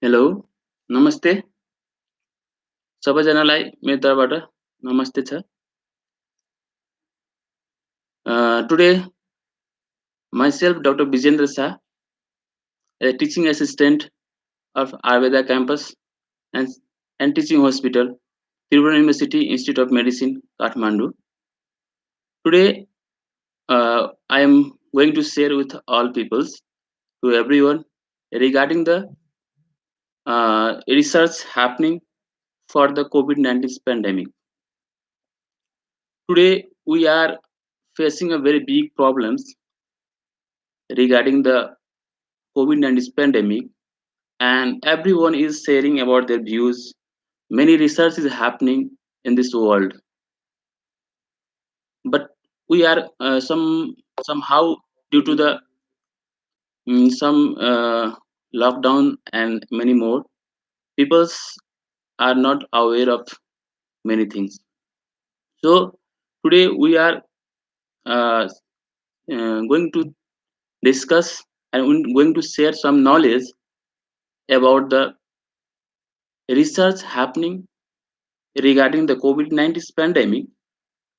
Hello, नमस्ते सबैजनालाई मेरो तर्फबाट नमस्ते छ। Today myself Dr. Bijendra'S, a teaching assistant of Ayurveda campus and, and teaching hospital, Tribhuvan University Institute of Medicine, Kathmandu. Today I am going to share with all peoples, to everyone, regarding the research happening for the COVID-19 pandemic. Today we are facing a very big problems regarding the COVID-19 pandemic, and everyone is sharing about their views. Many research is happening in this world, but we are somehow, due to the some lockdown and many more, peoples are not aware of many things. So today we are uh, going to discuss and we're going to share some knowledge about the research happening regarding the COVID-19 pandemic,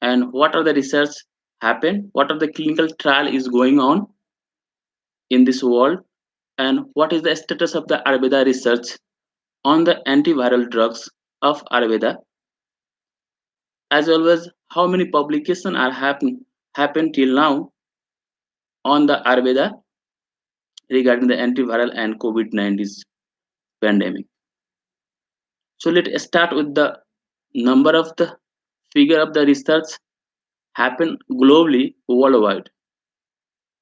and what are the research happen, what are the clinical trial is going on in this world, and what is the status of the Ayurveda research on the antiviral drugs of Ayurveda. As always, how many publications are happen till now on the Ayurveda regarding the antiviral and COVID-19 pandemic. So let's start with the number of the figure of the research happen globally worldwide.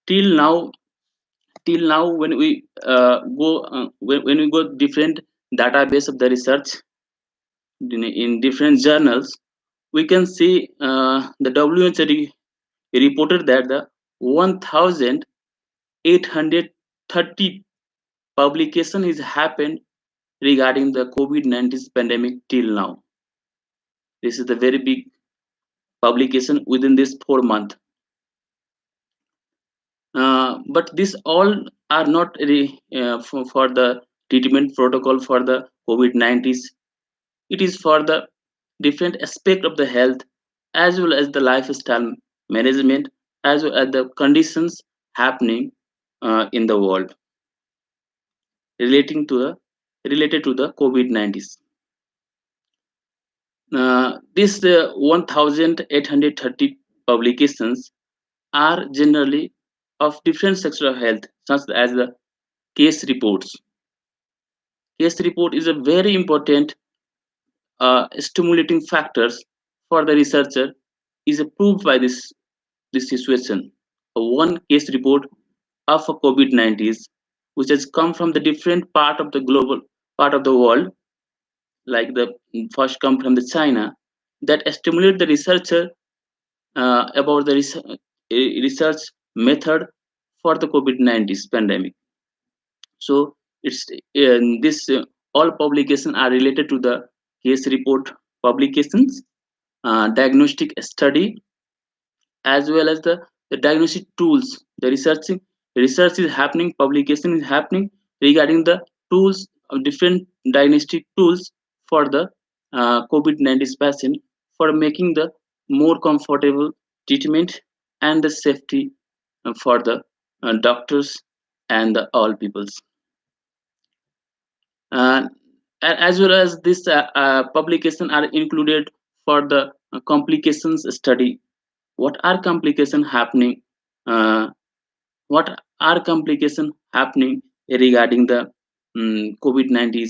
Till now, when we when we go different database of the research in different journals, we can see the WHO reported that the 1830 publication is happened regarding the COVID-19 pandemic till now. This is the very big publication within this 4 month. But this all are not for the treatment protocol for the COVID-19. It is for the different aspect of the health, as well as the lifestyle management, as well as the conditions happening in the world relating to the related to the COVID-19. These 1830 publications are generally of different sectors of health, such as the case reports. Case report is a very important stimulating factors for the researcher, is proved by this situation. One case report of a COVID-19, which has come from the different part of the global part of the world, like the first come from the China, that stimulate the researcher about the research method for the COVID-19 pandemic. So it's this all publications are related to the case report publications, diagnostic study, as well as the diagnostic tools. The research is happening, publication is happening regarding the tools of different diagnostic tools for the COVID-19 patient, for making the more comfortable treatment and the safety for the doctors and the all peoples. uh, as well as this publication are included for the complications study. What are complication happening, uh, what are complication happening regarding the COVID-19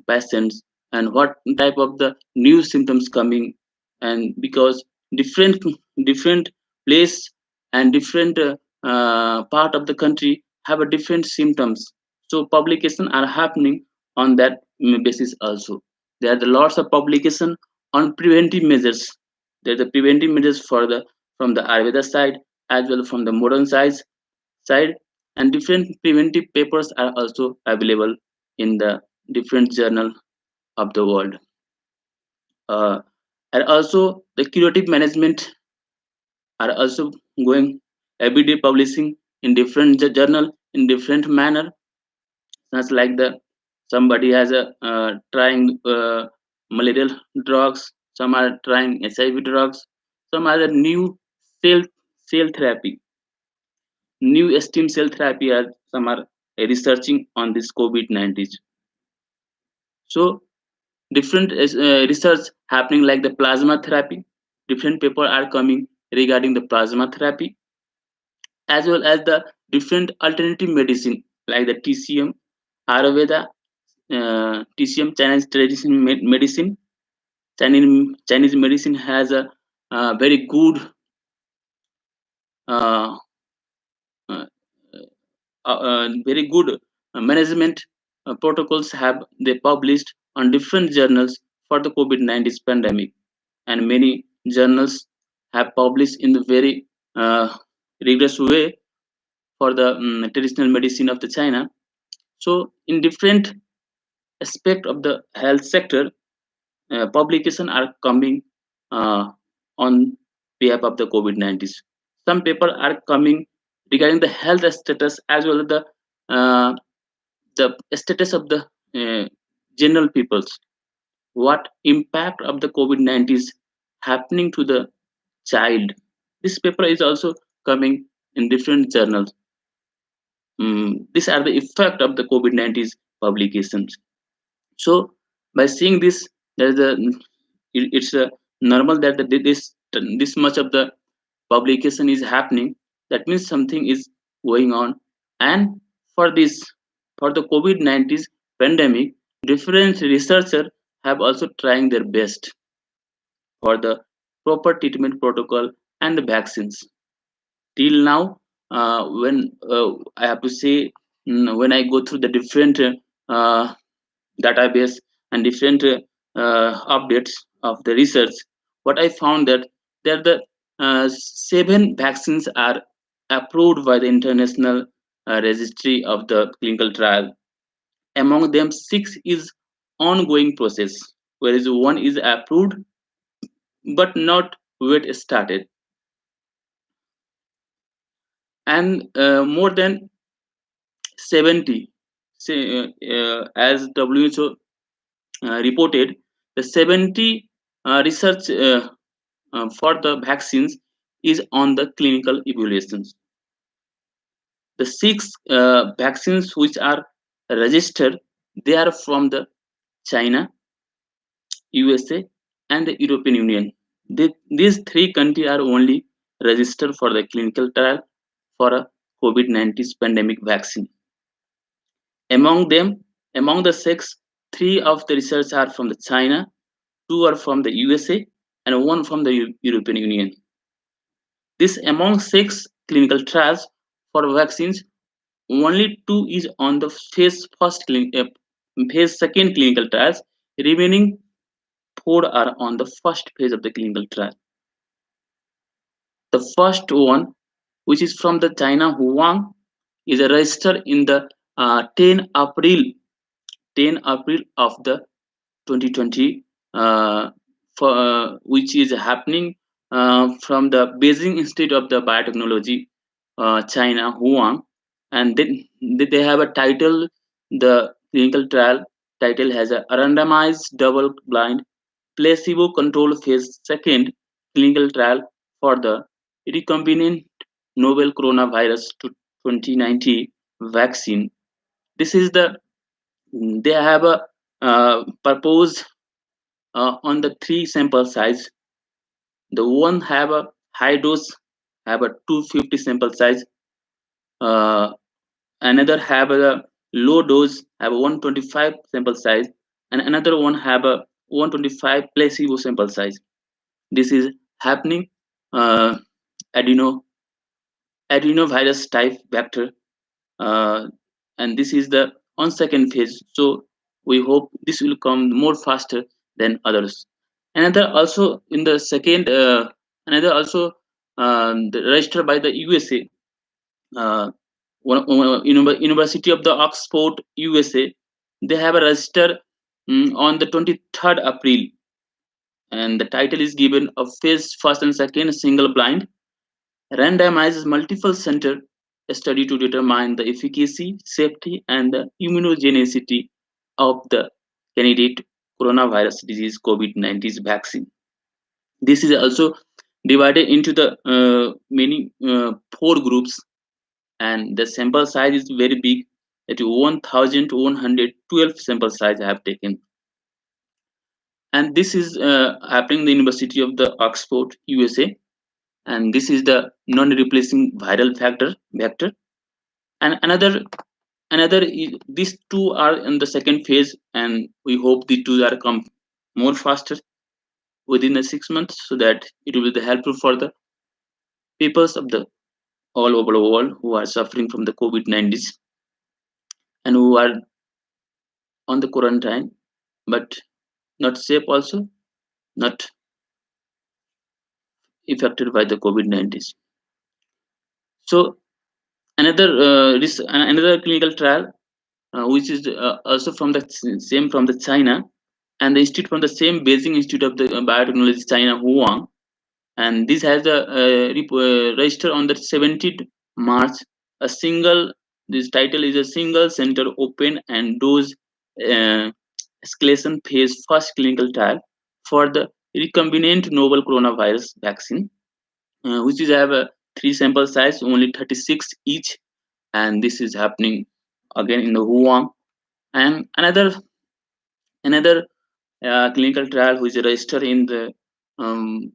patients, and what type of the new symptoms coming, and because different different place and different part of the country have a different symptoms, so publication are happening on that basis also. There are the lots of publication on preventive measures. There are the preventive measures for the from the Ayurveda side, as well from the modern side, and different preventive papers are also available in the different journal of the world. uh, and also the curative management are also going everyday publishing in different journal in different manner, such like the Somebody has a trying malarial drugs, some are trying HIV drugs, some are the new cell cell therapy, new stem cell therapy, as some are researching on this COVID-19. So different research happening like the plasma therapy. Different paper are coming regarding the plasma therapy, as well as the different alternative medicine like the TCM, Ayurveda, TCM, Chinese traditional medicine. Chinese medicine has a very good uh, uh, very good management protocols have they published on different journals for the COVID-19 pandemic, and many journals have published in the very rigorous way for the traditional medicine of the China. So in different aspect of the health sector, publication are coming uh, on behalf of the COVID-19. Some paper are coming regarding the health status as well as uh, the status of the uh, general peoples. What impact of the COVID-19 is happening to the child. This paper is also coming in different journals. These are the effect of the COVID-19 publications. So by seeing this, there's a it's a normal that this much of the publication is happening. That means something is going on, and for this, for the COVID-19 pandemic, different researchers have also trying their best for the proper treatment protocol and the vaccines. Till now, when I have to say, when I go through the different uh, database and different updates of the research, what I found that there the seven vaccines are approved by the international registry of the clinical trial. Among them, six is ongoing process, whereas one is approved but not yet started, and more than 70, say, as WHO reported, the 70 research for the vaccines is on the clinical evaluations. The six vaccines which are registered, they are from the China, USA, and the European Union. These three countries are only registered for the clinical trial for a COVID-19 pandemic vaccine. Among them, among the six, three of the research are from the China, two are from the USA, and one from the European Union. This among six clinical trials for vaccines, only two is on the phase second clinical trials. Remaining four are on the first phase of the clinical trial. The first one, which is from the China Huang, is registered in the 10 April 10 April of the 2020, which is happening from the Beijing Institute of the Biotechnology, China, Huang, and then they have a title. The clinical trial title has a randomized double-blind placebo-controlled phase second clinical trial for the recombinant novel coronavirus 2019 vaccine. This is the they have a purpose on the three sample size. The one have a high dose, have a 250 sample size. Uh, Another have a low dose, have a 125 sample size, and another one have a 125 placebo sample size. This is happening uh, adeno adenovirus type vector, uh, and this is the on second phase. So we hope this will come more faster than others. Another also in the second, another also registered by the USA, uh, University of the Oxford, USA. They have a register on the 23rd April, and the title is given of phase first and second single blind randomized multiple center study to determine the efficacy, safety, and the immunogenicity of the candidate coronavirus disease COVID-19 vaccine. This is also divided into the many four groups, and the sample size is very big. At 1,112 sample size I have taken, and this is happening in the University of the Oxford, USA, and this is the non-replacing viral vector. And these two are in the second phase, and we hope the two are come more faster within the 6 months, so that it will be helpful for the peoples of the all over the world who are suffering from the COVID-19 and who are on the quarantine, but not safe also, not affected by the COVID-19. So another clinical trial, which is also from the same from the China, and the institute from the same Beijing Institute of the Biotechnology China, Wuhan, and this has a register on the 17th March. A single This title is a single center open and dose uh, escalation phase first clinical trial for the recombinant novel coronavirus vaccine, which is have a three sample size, only 36 each, and this is happening again in the Wuhan. And another clinical trial which is registered in the um,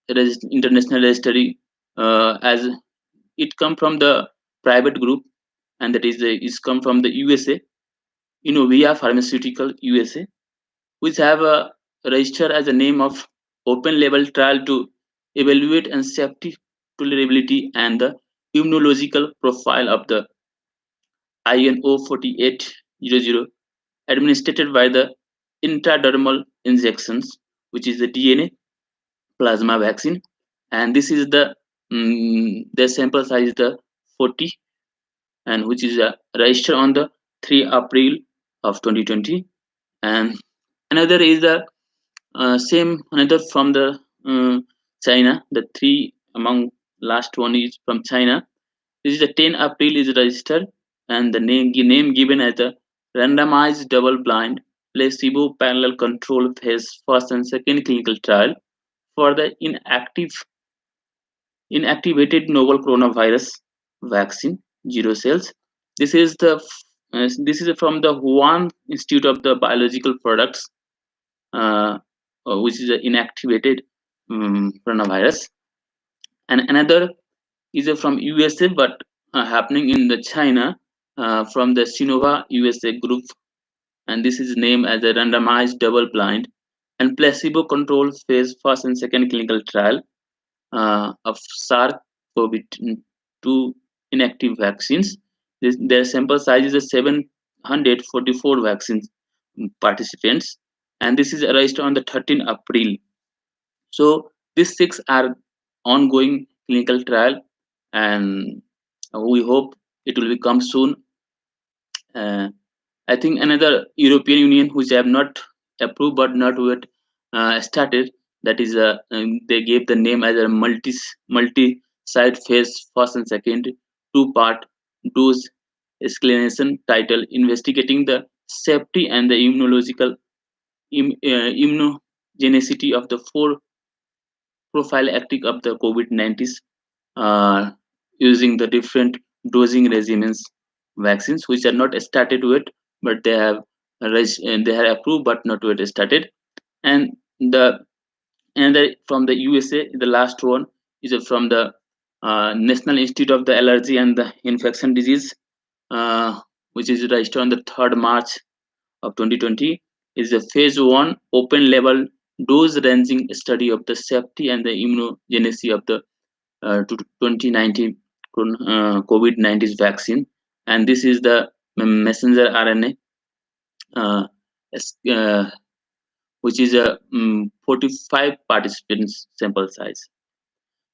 international registry, as it come from the private group, and that is come from the USA, via pharmaceutical USA, which have a register as a name of open label trial to evaluate and safety, tolerability, and the immunological profile of the INO 4800 administered by the intradermal injections, which is the DNA plasma vaccine. And this is the sample size is the 40, and which is registered on the 3 April of 2020. And another is the same another from the China. The three among last one is from China. This is the 10 April is registered, and the name given as the randomized double-blind placebo parallel control phase first and second clinical trial for the inactivated novel coronavirus vaccine, zero cells. This is from the Wuhan Institute of the Biological Products, uh, which is an inactivated coronavirus. And another is from USA, but happening in the China, from the Sinova USA group, and this is named as a randomized double-blind and placebo-controlled phase first and second clinical trial of SARS-CoV-2 inactive vaccines. Their sample size is 744 vaccine participants, and this is arranged on the 13th April. So these six are ongoing clinical trial, and we hope it will become soon. Uh, I think another European Union which have not approved but not yet started. That is, they gave the name as a multi-site phase first and second two-part dose escalation title, investigating the safety and the immunogenicity of the four prophylactic of the COVID-19, uh, using the different dosing regimens vaccines which are not started yet, but they have approved but not yet started. And the another from the USA, the last one is from the National Institute of the Allergy and the Infection Disease, uh, which is registered on the 3rd March of 2020, is a phase 1 open label dose ranging study of the safety and the immunogenicity of the 2019 COVID-19 vaccine. And this is the messenger RNA, uh, uh, which is a 45 participants sample size.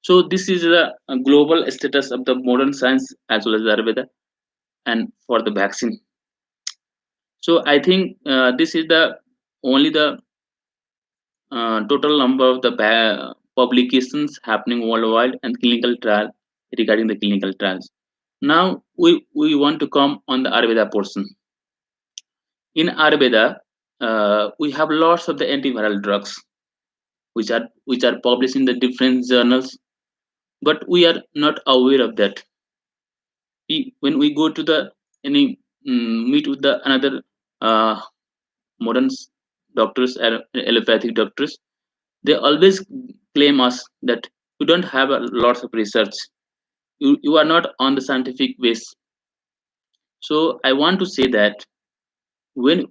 So this is the global status of the modern science as well as Ayurveda and for the vaccine. So I think this is the only the total number of the publications happening worldwide and clinical trial regarding the clinical trials. Now we want to come on the Ayurveda portion. In Ayurveda, we have lots of the antiviral drugs which are published in the different journals, but we are not aware of that. When we go to the any meet with the another uh, modern doctors or allopathic doctors, they always claim us that you don't have a lots of research, you are not on the scientific base. So I want to say that when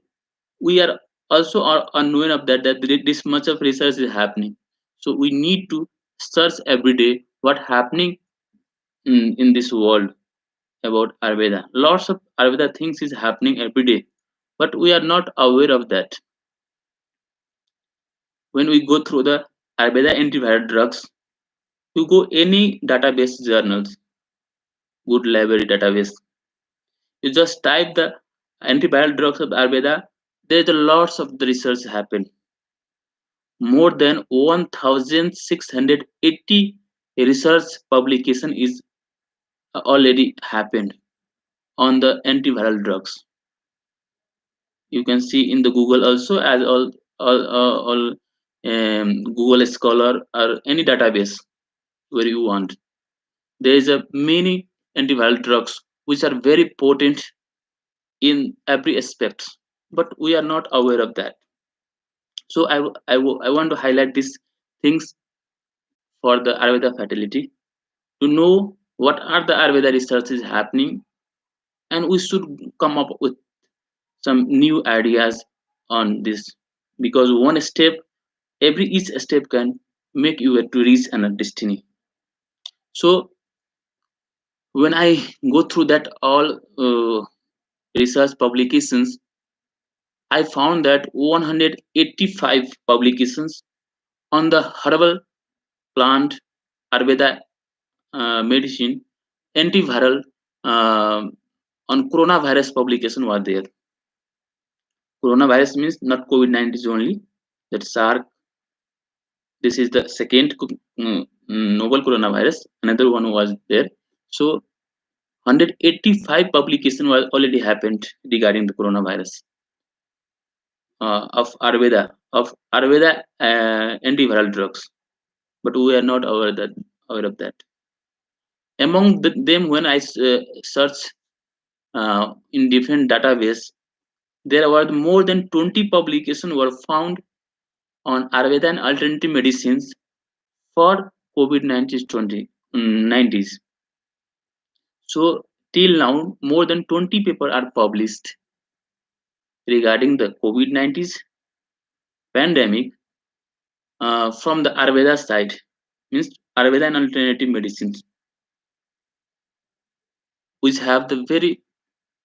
we are also are unaware of that this much of research is happening, so we need to search every day what happening in this world about Ayurveda. Lots of Ayurveda things is happening every day, but we are not aware of that. When we go through the Ayurveda antiviral drugs, you go any database journals, good library database, you just type the antiviral drugs of Ayurveda, there's a lots of the research happen. More than 1680 research publication is already happened on the antiviral drugs. You can see in the Google also, as all Google Scholar or any database where you want. There is a many antiviral drugs which are very potent in every aspect, but we are not aware of that. So I want to highlight these things for the Ayurveda fatality, to know what are the Ayurveda researches happening, and we should come up with some new ideas on this, because one step, every each step can make you to reach another destiny. So when I go through that all research publications, I found that 185 publications on the herbal plant Ayurveda medicine antiviral uh, on coronavirus publication were there. Coronavirus means not COVID-19 only. That SARS. This is the second novel coronavirus. Another one was there. So 185 publication was already happened regarding the coronavirus of Ayurveda antiviral drugs, but we are not aware of that. Among them, when I search in different database, there were more than 20 publications were found on Ayurveda and alternative medicines for COVID-19 90s. So till now, more than 20 papers are published regarding the COVID-19 pandemic from the Ayurveda side, means Ayurveda and alternative medicines, which have the very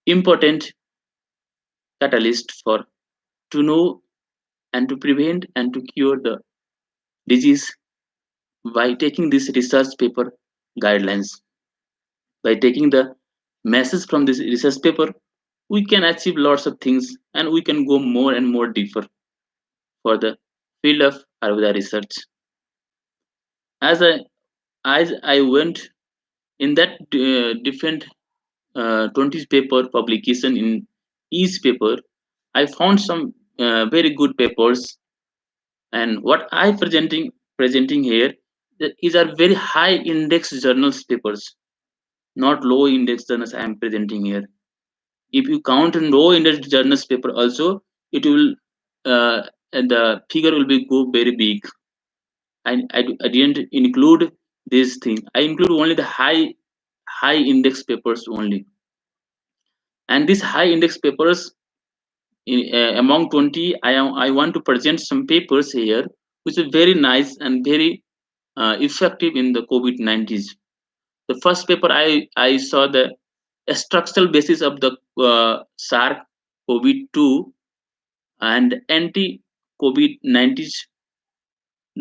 important catalyst for to know and to prevent and to cure the disease by taking this research paper guidelines. By taking the message from this research paper, we can achieve lots of things and we can go more and more deeper for the field of Ayurveda research. As I went in that different 20 paper publication in each paper, I found some very good papers, and what I presenting here is are very high index journals papers, not low index journals I am presenting here. If you count in low index journals paper also, it will and the figure will be go very big. I didn't include this thing. I include only the high index papers only. And these high index papers among 20, I want to present some papers here which is very nice and very effective in the COVID-19. The first paper I saw the structural basis of the SARS COVID-2 and anti-COVID-19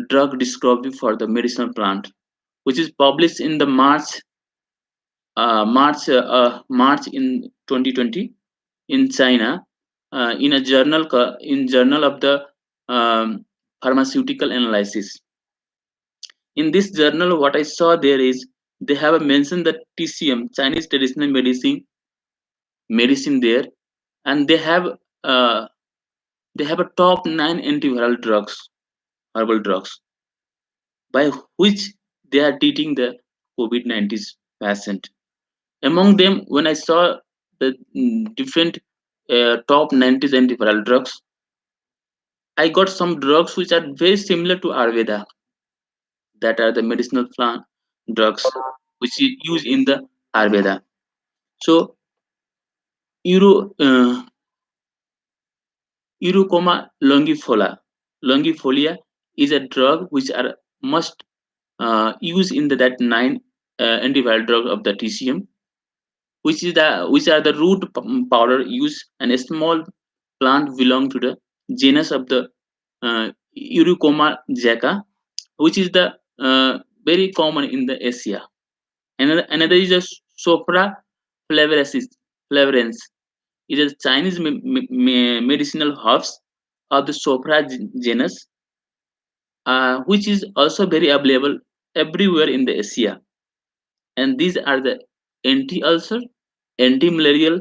drug discovery for the medicinal plant, which is published in the March in 2020 in China, in a journal of the um, pharmaceutical analysis. In this journal, what I saw there is they have mentioned the TCM, Chinese traditional medicine there, and they have uh, they have a top 9 antiviral drugs, herbal drugs, by which they are treating the COVID-19 patient. Among them, when I saw the different top 90 antiviral drugs, I got some drugs which are very similar to Ayurveda, that are the medicinal plant drugs which is used in the Ayurveda. So, Euro, Eurocoma longifolia is a drug which are must used in that nine antiviral drug of the TCM, which are the root powder used and a small plant belong to the genus of the Eurocoma jaca, which is the very common in the Asia. Another is a Sopra flavrensis. Flavorens is a Chinese medicinal herbs of the Sopra genus, which is also very available everywhere in the Asia. And these are the anti-ulcer, anti-malarial,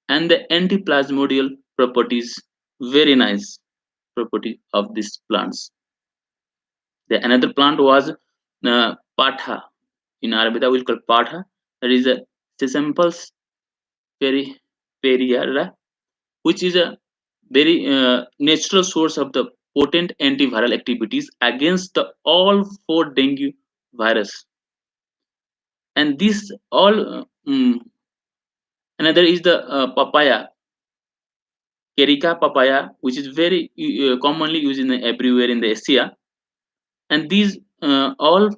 and the anti-plasmodial properties. Very nice property of these plants. The another plant was patha. In Ayurveda, we'll call patha. That is a Sesampus periara, which is a very natural source of the potent antiviral activities against the all four dengue virus. And this all another is the papaya, Carica papaya, which is very commonly used in everywhere in the Asia. And these all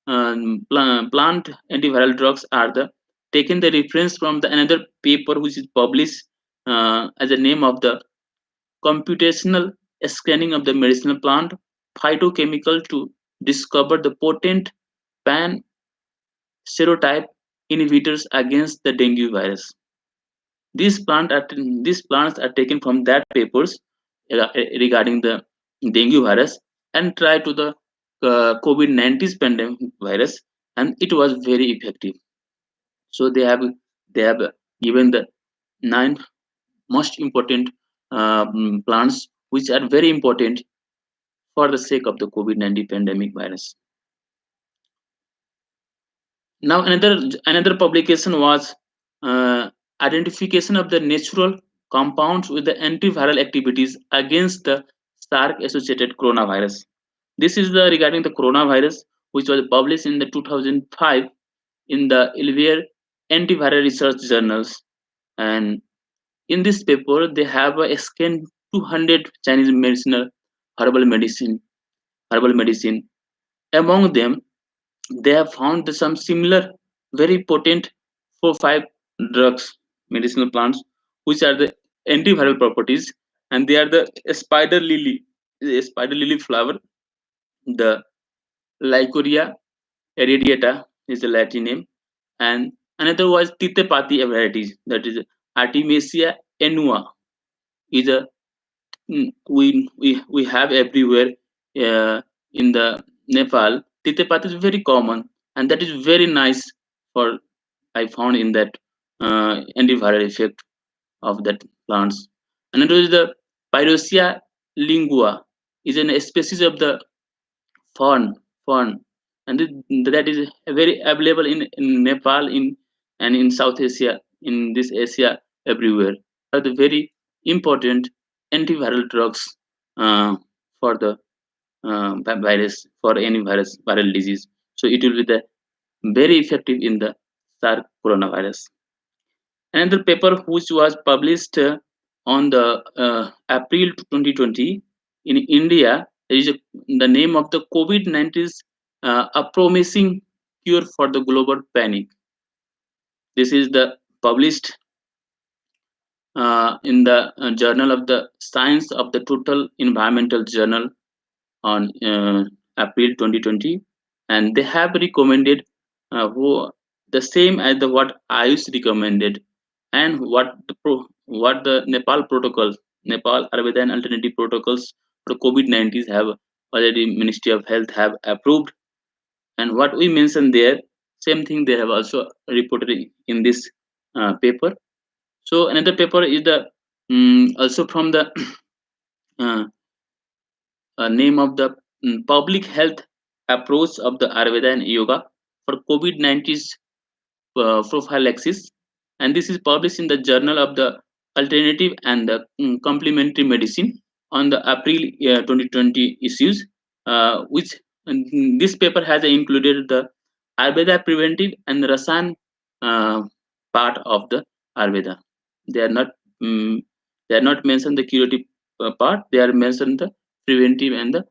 plant antiviral drugs are the taken the reference from the another paper which is published as a name of the computational scanning of the medicinal plant phytochemical to discover the potent pan serotype inhibitors against the dengue virus. These plants are taken from that papers regarding the dengue virus and try to the COVID-19 pandemic virus, and it was very effective. So they have given the nine most important plants which are very important for the sake of the COVID-19 pandemic virus. Now another publication was identification of the natural compounds with the antiviral activities against the SARC associated coronavirus. This is the regarding the coronavirus which was published in the 2005 in the Elsevier Antiviral Research Journals. And in this paper they have scanned 200 Chinese medicinal herbal medicine herbal medicine. Among them they have found some similar very potent 4 5 drugs, medicinal plants, which are the antiviral properties, and they are the spider lily flower, the Lycoria irradiata is the Latin name, and another was Titepati varieties, that is Artemisia annua is a we have everywhere in the Nepal. Titepati is very common, and that is very nice for I found in that antiviral effect of that plants. Another is the Pyrosia lingua, is an species of the fern, and that is very available in Nepal and in South Asia, in this Asia everywhere. Are the very important antiviral drugs uh, for the virus, for any viral disease. So it will be the very effective in the SARS coronavirus. Another paper which was published on the April 2020 in India, there is the name of the COVID-19 a promising cure for the global panic. This is the published in the Journal of the Science of the Total Environmental Journal on April 2020, and they have recommended the same as the what Ayush recommended, and what the Nepal protocols, Nepal Ayurveda and alternative protocols for COVID-19 have already Ministry of Health have approved, and what we mentioned there, same thing they have also reported in this paper. So another paper is the also from the uh, name of the public health approach of the Ayurveda and yoga for COVID-19 prophylaxis, and this is published in the Journal of the Alternative and the Complementary Medicine on the April 2020 issues, which this paper has included the Ayurveda preventive and Rasan uh, part of the Ayurveda. They are not um, they are not mentioned the curative part. They are mentioned the preventive and the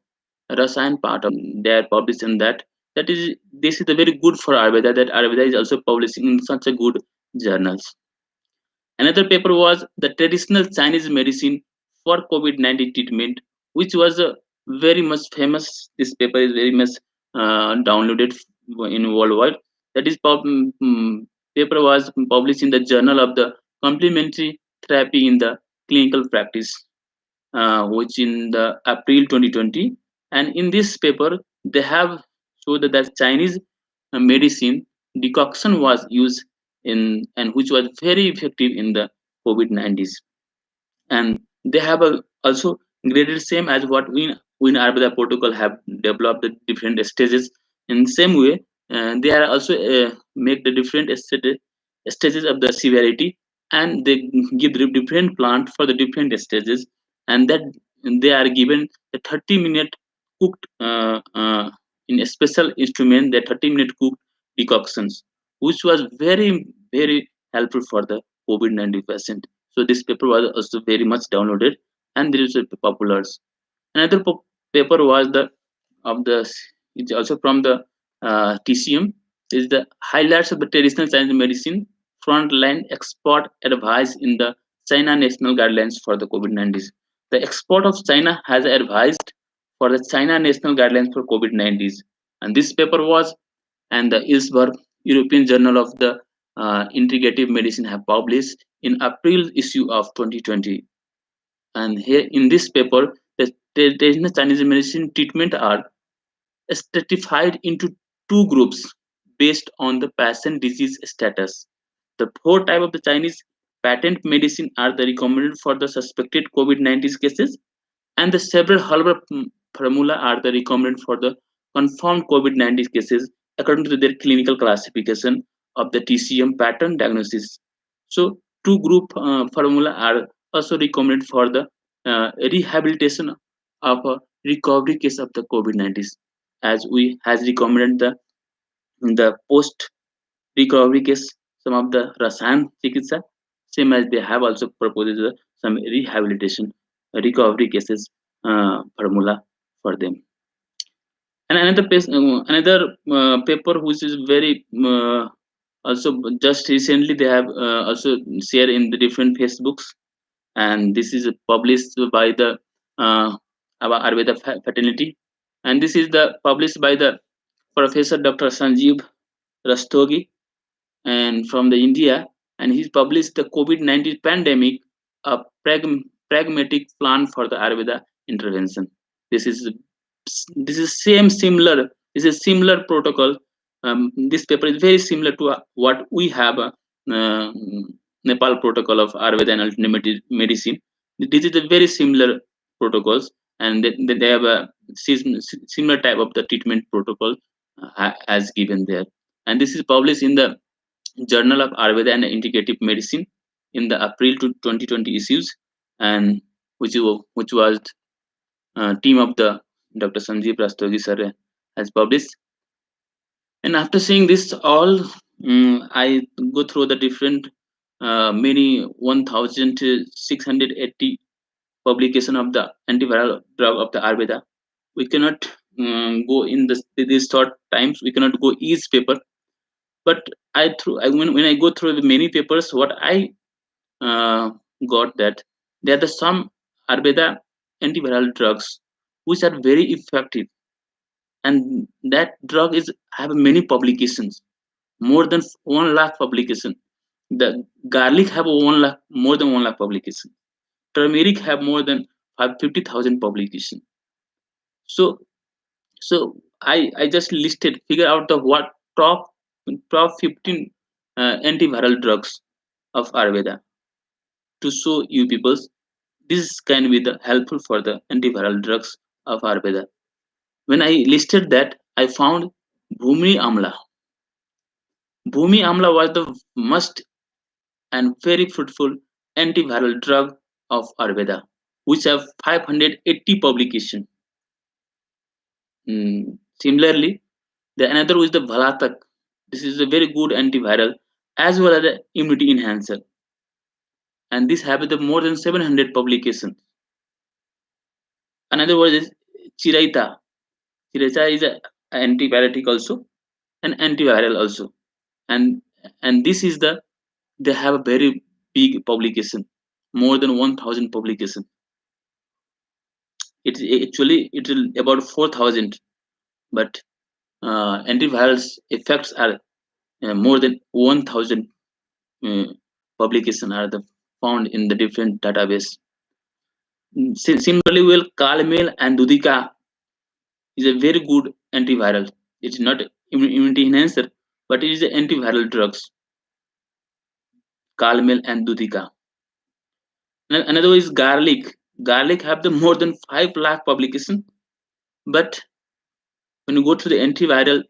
Rasayan part of they are published in that. That is this is the very good for Ayurveda that Ayurveda is also publishing in such a good journals. Another paper was the traditional Chinese medicine for COVID-19 treatment, which was a very much famous. This paper is very much downloaded in worldwide. That is paper was published in the Journal of the Complementary Therapy in the Clinical Practice, which in the April 2020. And in this paper, they have showed that the Chinese medicine decoction was used in and which was very effective in the COVID-19, and they have also graded same as what we in Ayurveda protocol have developed the different stages. In same way, they are also make the different stages of the severity, and they give the different plant for the different stages, and that they are given the 30-minute cooked in a special instrument, the 30-minute cooked decoctions, which was very helpful for the COVID-19 patient. So this paper was also very much downloaded, and there is a popular. Another paper was the of the it's also from the TCM, is the highlights of the traditional Chinese medicine frontline export advice in the China national guidelines for the COVID-19. The export of China has advised for the China national guidelines for COVID-19, and this paper was and the Ilsberg European Journal of the Integrative Medicine have published in April issue of 2020. And here in this paper, the traditional Chinese medicine treatment are stratified into two groups based on the patient disease status. The four type of the Chinese patent medicine are the recommended for the suspected COVID-19 cases, and the several herbal formula are the recommended for the confirmed COVID-19 cases according to their clinical classification of the TCM pattern diagnosis. So, two group formula are also recommended for the rehabilitation of a recovery case of the COVID-19, as we has recommended the post recovery case some of the Rasan Chikitsa, same as they have also proposed some rehabilitation recovery cases formula for them. And another paper which is very also just recently they have also shared in the different Facebooks, and this is published by the our Ayurveda fraternity, and this is the published by the Professor Dr. Sanjeev Rastogi and from the India, and he published the COVID-19 pandemic, a pragmatic plan for the Ayurveda intervention. This is this is same similar. This is similar protocol. This paper is very similar to what we have uh, Nepal protocol of Ayurveda and alternative medicine. This is a very similar protocols, and they have a similar type of the treatment protocol as given there. And this is published in the Journal of Ayurveda and Integrative Medicine in the April to 2020 issues, and which was team of the Dr. Sanjeev Rastogi sir has published. And after seeing this all, I go through the different many 1,680 publication of the antiviral drug of the Ayurveda. We cannot go in these short times. We cannot go each paper, but when I go through the many papers, what I uh, got that there are some Ayurveda antiviral drugs which are very effective, and that drug is have many publications, more than 1 lakh publication. The garlic have 1 lakh, more than 1 lakh publication. Turmeric have more than 50,000 publication. So I just listed figure out the what top 15 antiviral drugs of Ayurveda. to show you people this can be the helpful for the antiviral drugs of Ayurveda. When I listed that, I found Bhumi Amla. Bhumi Amla was the must and very fruitful antiviral drug of Ayurveda, which have 580 publications. Similarly, the another is the Bhalatak. This is a very good antiviral as well as an immunity enhancer, and this have the more than 700 publications. Another word is Chiraita. Chiraita is an antibiotic also, and antiviral also, and this is the they have a very big publication, more than 1,000 publication. It's actually it's about 4,000, but antivirals effects are more than 1,000 uh, publication are the found in the different database. Similarly, well, Calmel and Dudika is a very good antiviral. It's not immunity enhancer, but it is a antiviral drugs. Calmel and Dudika. Another is garlic. Garlic have the more than 5 lakh publication, but when you go to the antiviral,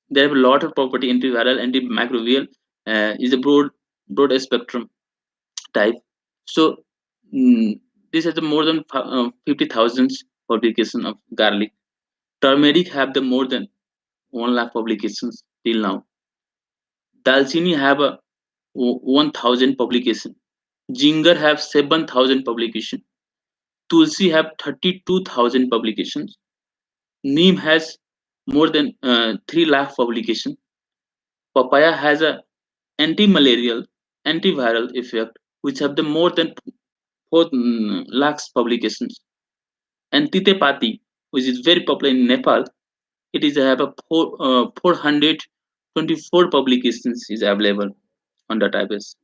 there have a lot of property. Antiviral, antimicrobial is a broad spectrum type. So this has the more than 50,000 publication of garlic. Turmeric have the more than 1 lakh publications till now. Dalchini have a 1,000 publication. Ginger have 7,000 publication. Tulsi have 32,000 publications. Neem has more than 3 lakh publication. Papaya has a anti-malarial, antiviral effect, which have the more than 4 lakhs publications. And Titepati, which is very popular in Nepal, it is have a 424 publications is available on database.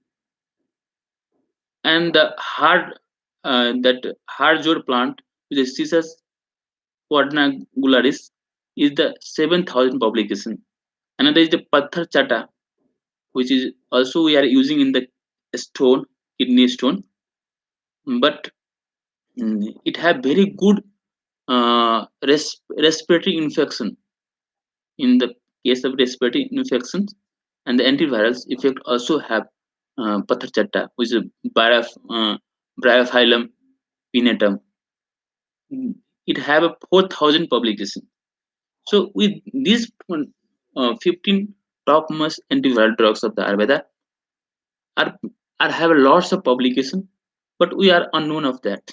And the that hardjor plant, which is Cissus quadrangularis, is the 7,000 publication. Another is the Pathar Chata, which is also we are using in the stone, kidney stone, but it have very good respiratory infection. In the case of respiratory infections, and the antivirals effect also have Pathachata, which is Bryophyllum pinnatum. It have a 4,000 publication. So with these 15 topmost antiviral drugs of the Ayurveda are, have lots of publication, but we are unknown of that.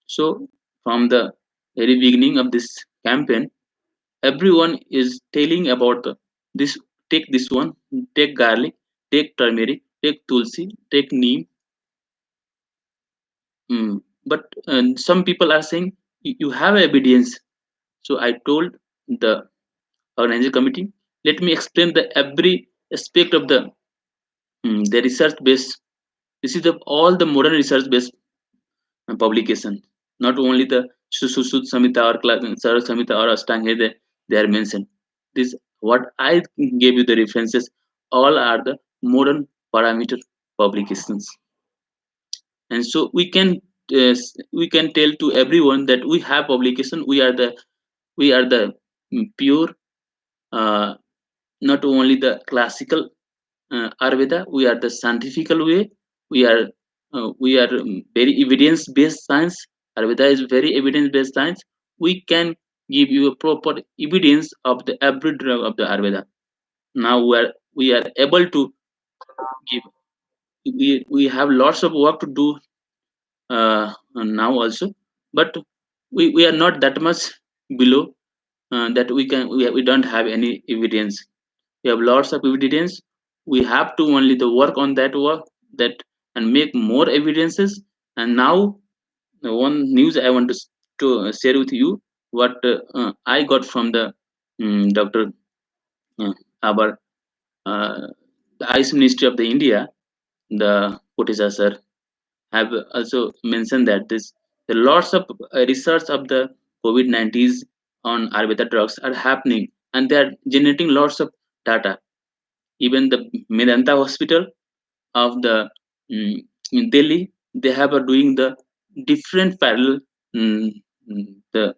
So from the very beginning of this campaign, everyone is telling about this. Take this one, take garlic, take turmeric, take tulsi, take neem. But some people are saying you have evidence. So I told the organizing committee, let me explain the every aspect of the research based. This is the all the modern research based publication, not only the Susud Samhita or Sarak Samhita or Ashtanga they are mentioned. This what I gave you the references. All are the modern parameter publications, and so we can tell to everyone that we have publication. We are the pure, uh, not only the classical Ayurveda. We are the scientific way. We are very evidence based science. Ayurveda is very evidence based science. We can give you a proper evidence of the every drug of the Ayurveda. Now we are able to give. We have lots of work to do now also, but we are not that much below that we don't have any evidence. We have lots of evidence. We have to only the work on that work that and make more evidences. And now the one news I want to share with you what I got from the Dr. Uh, our uh, the Ice Ministry of the India, the Kotesa sir, have also mentioned that the lots of research of the COVID-19 on Ayurveda drugs are happening, and they are generating lots of data. Even the Medanta Hospital of the in Delhi, they have doing the different parallel mm, the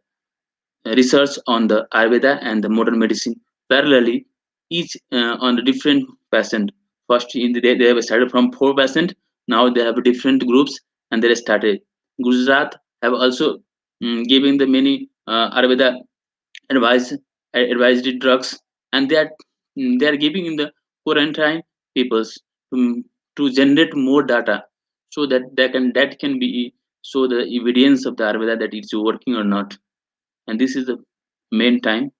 research on the Ayurveda and the modern medicine parallelly, each on the different patient. First, they have started from 4%. Now they have different groups and they started. Gujarat have also giving the many Ayurveda advice, advised drugs, and they are giving in the quarantine peoples to generate more data, so that that can be so the evidence of the Ayurveda that it's working or not. And this is the main time,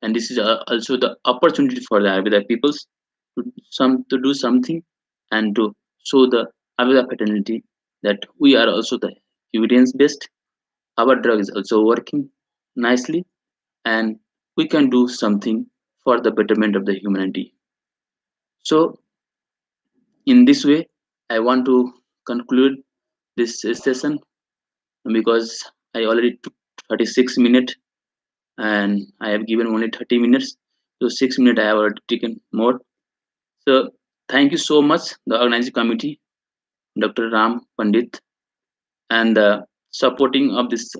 and this is also the opportunity for the Ayurveda peoples to do something and to show the Ayurveda fraternity that we are also the evidence based. Our drug is also working nicely, and we can do something for the betterment of the humanity. So, in this way, I want to conclude this session because I already took 36 minutes and I have given only 30 minutes. So, 6 minutes I have already taken more. So, thank you so much, the organizing committee, Dr. Ram Pandit, and the supporting of this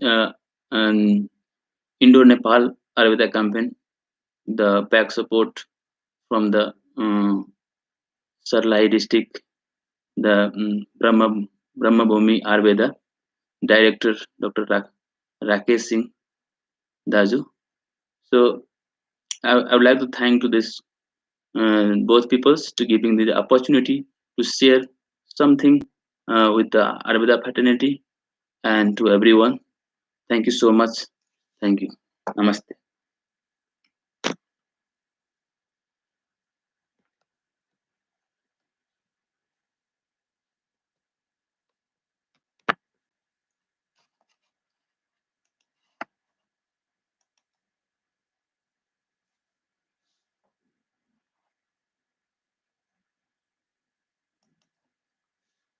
Indo Nepal Ayurveda campaign, the back support from the Sarlai district, the Brahma Bhumi Ayurveda director, Dr. Rakesh Singh Daju. So I would like to thank to this both peoples to giving me the opportunity to share something with the Ayurveda fraternity and to everyone. Thank you so much. Thank you. Namaste.